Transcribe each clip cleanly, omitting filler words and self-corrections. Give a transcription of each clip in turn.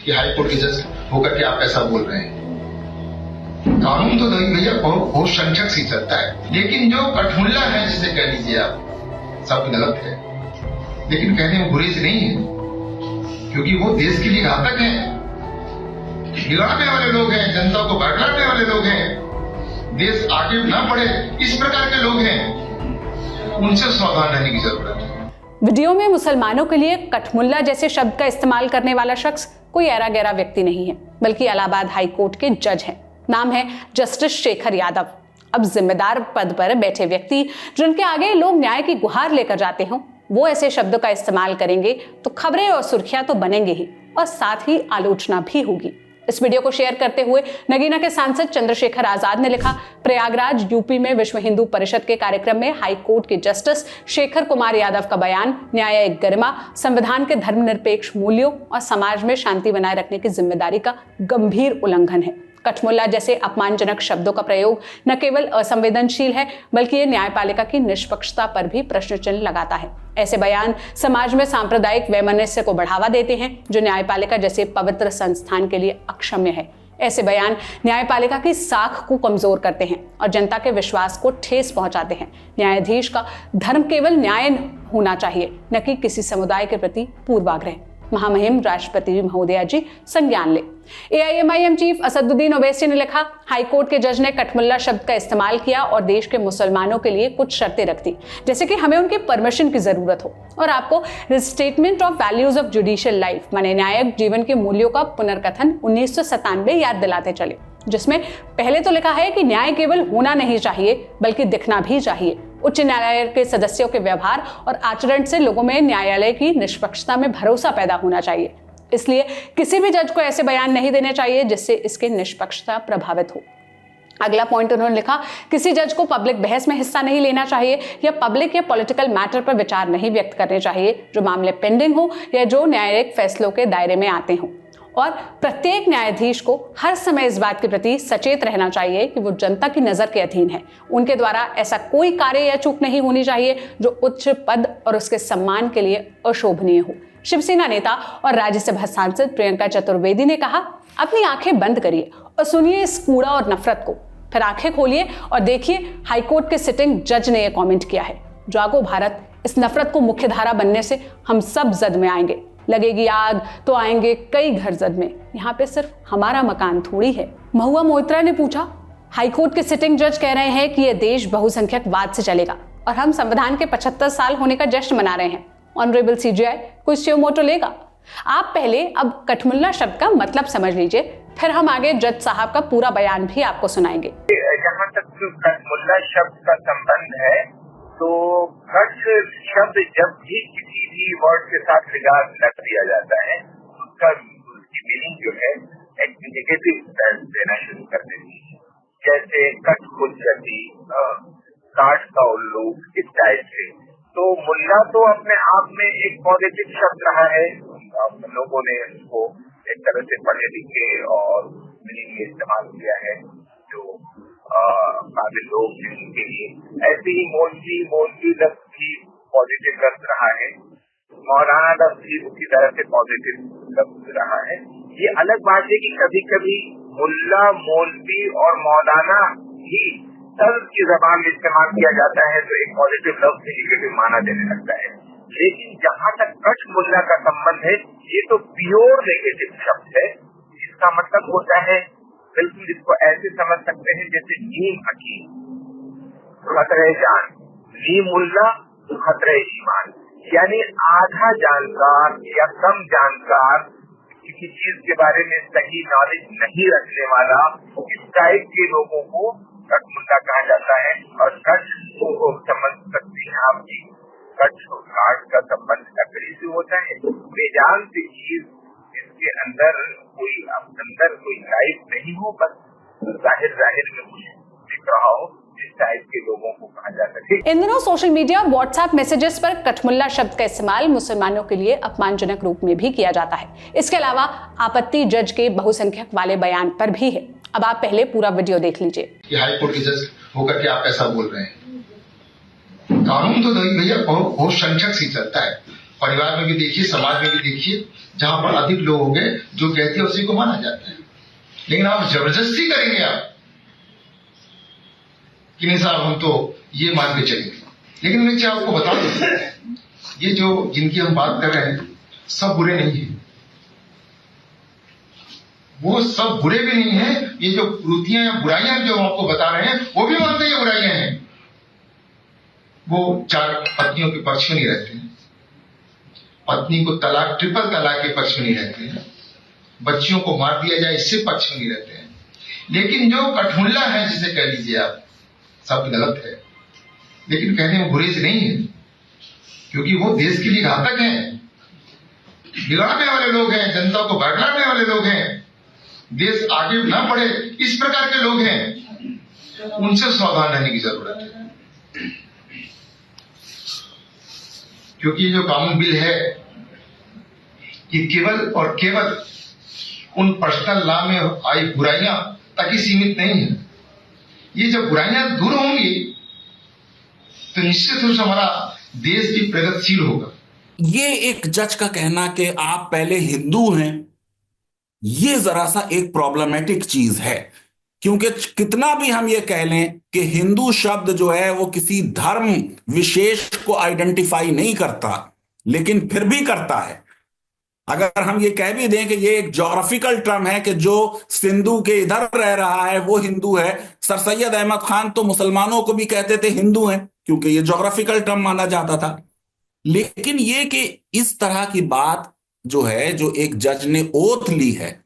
कि high court के जज होकर के आप ऐसा बोल रहे हैं। कानून तो नहीं भैया बहुत संख्यक से चलता है, लेकिन जो कठमुल्ला है जिसे कह लीजिए आप, सब गलत है, लेकिन कहने में गुरेज नहीं है, क्योंकि वो देश के लिए घातक है, बिगाड़ने वाले लोग हैं, जनता को भड़काने वाले लोग हैं, देश आगे ना बढ़े इस प्रकार के लोग हैं, उनसे सावधान रहने की जरूरत है। वीडियो में मुसलमानों के लिए कठमुल्ला जैसे शब्द का इस्तेमाल करने वाला शख्स कोई ऐरा गैरा व्यक्ति नहीं है, बल्कि इलाहाबाद हाई कोर्ट के जज हैं। नाम है जस्टिस शेखर यादव। अब जिम्मेदार पद पर बैठे व्यक्ति जिनके आगे लोग न्याय की गुहार लेकर जाते हों, वो ऐसे शब्दों का इस्तेमाल करेंगे तो खबरें और सुर्खियां तो बनेंगे ही, और साथ ही आलोचना भी होगी। इस वीडियो को शेयर करते हुए नगीना के सांसद चंद्रशेखर आजाद ने लिखा, प्रयागराज यूपी में विश्व हिंदू परिषद के कार्यक्रम में हाई कोर्ट के जस्टिस शेखर कुमार यादव का बयान न्यायिक गरिमा, संविधान के धर्मनिरपेक्ष मूल्यों और समाज में शांति बनाए रखने की जिम्मेदारी का गंभीर उल्लंघन है। कठमुल्ला जैसे अपमानजनक शब्दों का प्रयोग न केवल असंवेदनशील है, बल्कि ये न्यायपालिका की निष्पक्षता पर भी प्रश्न चिन्ह लगाता है। ऐसे बयान समाज में सांप्रदायिक वैमनस्य को बढ़ावा देते हैं, जो न्यायपालिका जैसे पवित्र संस्थान के लिए अक्षम्य है। ऐसे बयान न्यायपालिका की साख को कमजोर करते हैं और जनता के विश्वास को ठेस पहुंचाते हैं। न्यायाधीश का धर्म केवल न्याय होना चाहिए, न कि किसी समुदाय के प्रति पूर्वाग्रह। महामहिम राष्ट्रपति महोदया जी संज्ञान ले। AIMIM चीफ असदुद्दीन ओवैसी ने लिखा, हाईकोर्ट के जज ने कठमुल्ला शब्द का इस्तेमाल किया और देश के मुसलमानों के लिए कुछ शर्तें रख दी, जैसे कि हमें उनके परमिशन की जरूरत हो और आपको restatement of values of judicial life माने न्यायिक जीवन के मूल्यों का पुनर्कथन 1997 याद दिलाते चले, जिसमें पहले तो लिखा है कि न्याय केवल होना नहीं चाहिए बल्कि दिखना भी चाहिए। उच्च न्यायालय के सदस्यों के व्यवहार और आचरण से लोगों में न्यायालय की निष्पक्षता में भरोसा पैदा होना चाहिए। इसलिए किसी भी जज को ऐसे बयान नहीं देने चाहिए जिससे इसकी निष्पक्षता प्रभावित हो। अगला पॉइंट उन्होंने लिखा, किसी जज को पब्लिक बहस में हिस्सा नहीं लेना चाहिए या पब्लिक या पॉलिटिकल मैटर पर विचार नहीं व्यक्त करने चाहिए जो मामले पेंडिंग हो या जो न्यायिक फैसलों के दायरे में आते हों। और प्रत्येक न्यायाधीश को हर समय इस बात के प्रति सचेत रहना चाहिए कि वो जनता की नजर के अधीन है। उनके द्वारा ऐसा कोई कार्य या चूक नहीं होनी चाहिए जो उच्च पद और उसके सम्मान के लिए अशोभनीय हो। शिवसेना नेता और राज्यसभा सांसद प्रियंका चतुर्वेदी ने कहा, अपनी आंखें बंद करिए और सुनिए इस कूड़ा और नफरत को, फिर आंखें खोलिए और देखिए हाईकोर्ट के सिटिंग जज ने यह कमेंट किया है, जागो भारत, इस नफरत को मुख्यधारा बनने से हम सब जद में आएंगे, लगेगी आग तो आएंगे कई घर जद में, यहाँ पे सिर्फ हमारा मकान थोड़ी है। महुआ मोइत्रा ने पूछा, हाईकोर्ट के सिटिंग जज कह रहे हैं कि यह देश बहुसंख्यक वाद से चलेगा और हम संविधान के 75 साल होने का जश्न मना रहे हैं। ऑनरेबल CJI कोई स्यो मोटो लेगा? आप पहले अब कठमुल्ला शब्द का मतलब समझ लीजिए, फिर हम आगे जज साहब का पूरा बयान भी आपको सुनाएंगे। जहाँ तक कठमुल्ला शब्द का संबंध है, तो कठ शब्द जब भी किसी भी वर्ड के साथ लगा दिया जाता है, उसका मीनिंग जो है एक नेगेटिव देना शुरू कर देती है, जैसे कठ खुजती, काट का उल्लू, इस टाइप से। तो मुल्ला तो अपने आप में एक पॉजिटिव शब्द रहा है, लोगों ने उसको एक तरह से पढ़े लिखे और मीनिंग में इस्तेमाल किया है, जो काबिल लोग जिनके लिए। ऐसे ही मौलवी लफ्ज भी पॉजिटिव लफ्ज रहा है, मौलाना लफ्ज भी उसी तरह से पॉजिटिव लफ्ज रहा है। ये अलग बात है कि कभी कभी मुल्ला, मौलवी और मौलाना ही तर्ज की जबान में इस्तेमाल किया जाता है तो एक पॉजिटिव लफ्ज निगेटिव माना देने लगता है। लेकिन जहाँ तक कठमुल्ला का संबंध है, ये तो प्योर नेगेटिव शब्द है। इसका मतलब होता है, बिल्कुल इसको ऐसे समझ सकते हैं जैसे नीम हकीम, खतरे जान, नीम मुल्ला, खतरे ईमान, यानी आधा जानकार या कम जानकार, किसी चीज के बारे में सही नॉलेज नहीं रखने वाला, इस टाइप के लोगों को कठमुल्ला कहा जाता है। और कठ को समझ सकते हैं आप जी, कठ और काट का संबंध लकड़ी से होता है। बेजान सी चीज इसके अंदर कोई लाइफ नहीं हो, बस जाहिर में कुछ दिख रहा हो, इस टाइप के लोगों को कहा जाता है। इन दिनों सोशल मीडिया और व्हाट्सएप मैसेजेस पर कठमुल्ला शब्द का इस्तेमाल मुसलमानों के लिए अपमानजनक रूप में भी किया जाता है। इसके अलावा आपत्ति जज के बहुसंख्यक वाले बयान पर भी है। अब आप पहले पूरा वीडियो देख लीजिए। कि हाई कोर्ट के जज होकर के आप ऐसा बोल रहे हैं, कानून तो नहीं भैया बहुत संख्यक से चलता है, परिवार में भी देखिए, समाज में भी देखिए, जहां पर अधिक लोग होंगे जो कहते हैं उसी को माना जाता है। लेकिन आप जबरदस्ती करेंगे आप कि नहीं साहब हम तो ये मान के चलेंगे। लेकिन मैं क्या आपको बता दूं, ये जो जिनकी हम बात कर रहे हैं सब बुरे नहीं है, वो सब बुरे भी नहीं है। ये जो कुरीतियां या बुराइयां जो हम आपको बता रहे हैं वो भी मानते हैं बुराइयां हैं। वो 4 पत्नियों के पक्ष में नहीं रहते हैं, पत्नी को तलाक, ट्रिपल तलाक के पक्ष में नहीं रहते हैं, बच्चियों को मार दिया जाए इससे पक्ष में नहीं रहते हैं। लेकिन जो कठमुल्ला है, जिसे कह लीजिए आप, सब गलत है, लेकिन कहने में गुरेज नहीं है, क्योंकि वो देश के लिए घातक हैं, बिगाड़ने वाले लोग हैं, जनता को बरगलाने वाले लोग हैं, देश आगे ना बढ़े इस प्रकार के लोग हैं। उनसे सावधान रहने की जरूरत है, क्योंकि ये जो कानून बिल है ये केवल और केवल उन पर्सनल लॉ में आई बुराइयां तक ही सीमित नहीं है। ये जब बुराइयां दूर होंगी तो निश्चित रूप से हमारा देश भी प्रगतिशील होगा। ये एक जज का कहना कि आप पहले हिंदू हैं, ये जरा सा एक प्रॉब्लमेटिक चीज है, क्योंकि कितना भी हम ये कह लें कि हिंदू शब्द जो है वो किसी धर्म विशेष को आइडेंटिफाई नहीं करता, लेकिन फिर भी करता है। अगर हम ये कह भी दें कि ये एक ज्योग्राफिकल टर्म है कि जो सिंधु के इधर रह रहा है वो हिंदू है, सर सैयद अहमद खान तो मुसलमानों को भी कहते थे हिंदू हैं, क्योंकि ये ज्योग्राफिकल टर्म माना जाता था। लेकिन ये कि इस तरह की बात जो है, जो एक जज ने ओथ ली है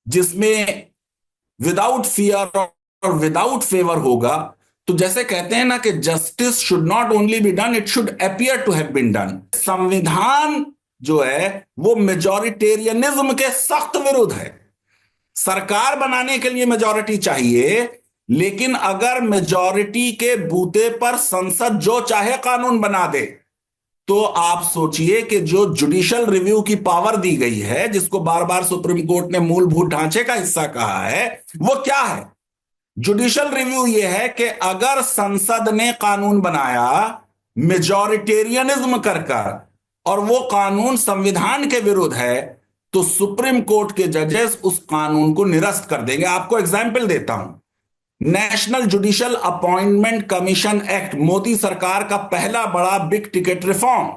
जिसमें विदाउट फियर और विदाउट फेवर होगा, तो जैसे कहते हैं ना कि justice should not only be done, it should appear to have been done. संविधान जो है वो मेजॉरिटेरियनिज्म के सख्त विरुद्ध है। सरकार बनाने के लिए मेजॉरिटी चाहिए, लेकिन अगर मेजॉरिटी के बूते पर संसद जो चाहे कानून बना दे, तो आप सोचिए कि जो जुडिशियल रिव्यू की पावर दी गई है, जिसको बार बार सुप्रीम कोर्ट ने मूलभूत ढांचे का हिस्सा कहा है, वो क्या है? जुडिशियल रिव्यू यह है कि अगर संसद ने कानून बनाया मेजॉरिटेरियनिज्म कर और वो कानून संविधान के विरुद्ध है, तो सुप्रीम कोर्ट के जजेस उस कानून को निरस्त कर देंगे। आपको एग्जाम्पल देता हूं, national judicial appointment commission act, Modi सरकार का पहला बड़ा बिग टिकट रिफॉर्म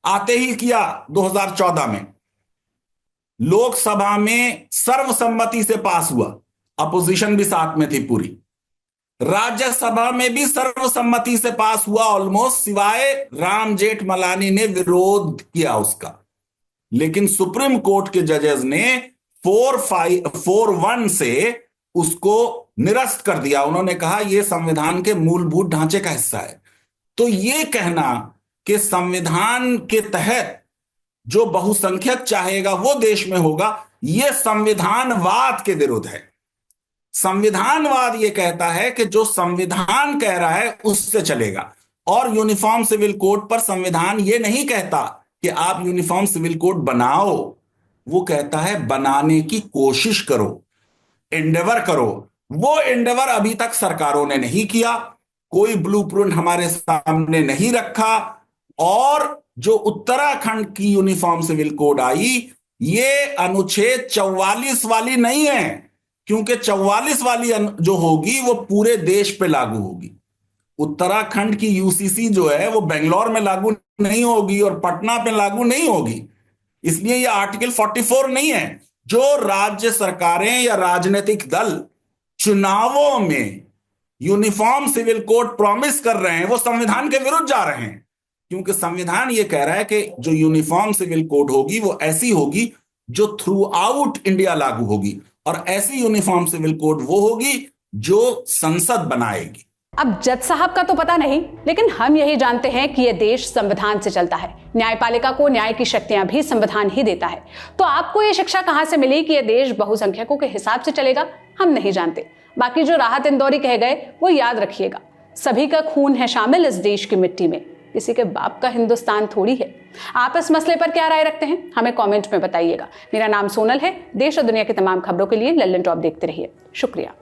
आते ही किया 2014 में, लोकसभा में सर्वसम्मति से पास हुआ, अपोजिशन भी साथ में थी पूरी, राज्यसभा में भी सर्वसम्मति से पास हुआ ऑलमोस्ट, सिवाय राम जेठमलानी ने विरोध किया उसका। लेकिन सुप्रीम कोर्ट के जजेस ने 4-1 से उसको निरस्त कर दिया। उन्होंने कहा यह संविधान के मूलभूत ढांचे का हिस्सा है। तो यह कहना कि संविधान के तहत जो बहुसंख्यक चाहेगा वो देश में होगा, यह संविधानवाद के विरुद्ध है। संविधानवाद यह कहता है कि जो संविधान कह रहा है उससे चलेगा, और यूनिफॉर्म सिविल कोड पर संविधान यह नहीं कहता कि आप यूनिफॉर्म सिविल कोड बनाओ, वो कहता है बनाने की कोशिश करो, एंडेवर करो। वो एंडेवर अभी तक सरकारों ने नहीं किया, कोई ब्लूप्रिंट हमारे सामने नहीं रखा। और जो उत्तराखंड की यूनिफॉर्म सिविल कोड आई, ये अनुच्छेद 44 वाली नहीं है, क्योंकि 44 वाली जो होगी वो पूरे देश पे लागू होगी। उत्तराखंड की यूसीसी जो है वो बेंगलोर में लागू नहीं होगी और पटना पे लागू नहीं होगी, इसलिए ये आर्टिकल 44 नहीं है। जो राज्य सरकारें या राजनीतिक दल चुनावों में यूनिफॉर्म सिविल कोड प्रॉमिस कर रहे हैं, वो संविधान के विरुद्ध जा रहे हैं, क्योंकि संविधान ये कह रहा है कि जो यूनिफॉर्म सिविल कोड होगी वो ऐसी होगी जो थ्रू आउट इंडिया लागू होगी, और ऐसी यूनिफॉर्म सिविल कोड वो होगी जो संसद बनाएगी। अब जज साहब का तो पता नहीं, लेकिन हम यही जानते हैं कि यह देश संविधान से चलता है। न्यायपालिका को न्याय की शक्तियां भी संविधान ही देता है। तो आपको यह शिक्षा कहां से मिली कि यह देश बहुसंख्यकों के हिसाब से चलेगा? हम नहीं जानते। बाकी जो राहत इंदौरी कह गए वो याद रखिएगा, सभी का खून है शामिल इस देश की मिट्टी में, किसी के बाप का हिंदुस्तान थोड़ी है। आप इस मसले पर क्या राय रखते हैं, हमें कमेंट में बताइएगा। मेरा नाम सोनल है। देश और दुनिया की तमाम खबरों के लिए लल्लन टॉप देखते रहिए। शुक्रिया।